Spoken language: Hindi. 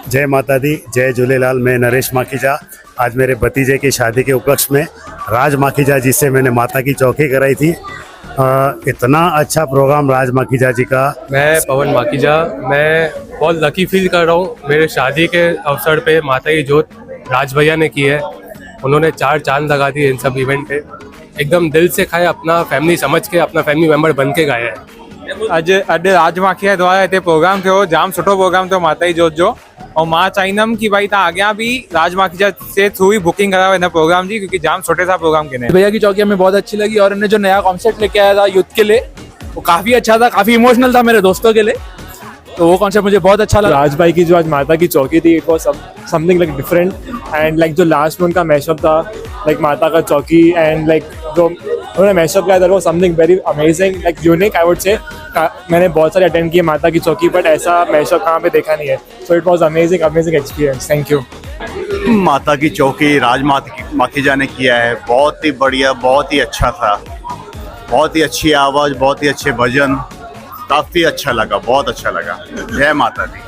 जय माता दी, जय झूलेलाल। मैं नरेश माखीजा। आज मेरे भतीजे की शादी के उपलक्ष्य में राज माखीजा जी से मैंने माता की चौकी कराई थी। इतना अच्छा प्रोग्राम राज माखीजा जी का। मैं पवन माखीजा, मैं बहुत लकी फील कर रहा हूँ। मेरे शादी के अवसर पे माता की जोत राज भैया ने की है। उन्होंने 4 चांद लगा दिए इन सब इवेंट पे। एकदम दिल से खाए, अपना फैमिली समझ के, अपना फैमिली मेंबर बन के गाया है। अॼु राज माखीजा द्वारा हिते प्रोग्राम थियो, जाम सुठो प्रोग्राम थियो माता जी जोत जो। और मां चाहींदुमि कि भाई तव्हां अॻियां बि राज माखीजा से थ्रू ही बुकिंग कराओ हिन प्रोग्राम जी, क्योंकि जाम सुठे सां प्रोग्राम कने। भैया की चौकी हमें बहुत अच्छी लगी और इन्हें जो नया कॉन्सेप्ट लेके आया था यूथ के लिए, वो काफी अच्छा था, काफी इमोशनल था मेरे दोस्तों के लिए। तो वो कॉन्सेप्ट मुझे बहुत अच्छा लगा। राज भाई की जो आज माता की चौकी थी, it was something like different and like जो लास्ट में उनका मैशअप था, लाइक माता का चौकी एंड लाइक जो उन्होंने मैशअप किया था वो something very amazing, like unique I would say. मैंने बहुत सारे अटेंड किए माता की चौकी, बट ऐसा मैशअप कहाँ पे देखा नहीं है। So it was amazing experience. Thank you. माता की चौकी राज माखीजा ने किया है, बहुत ही बढ़िया, बहुत ही अच्छा था। बहुत ही अच्छी आवाज़, बहुत ही अच्छे भजन, काफ़ी अच्छा लगा, बहुत अच्छा लगा। जय माता दी।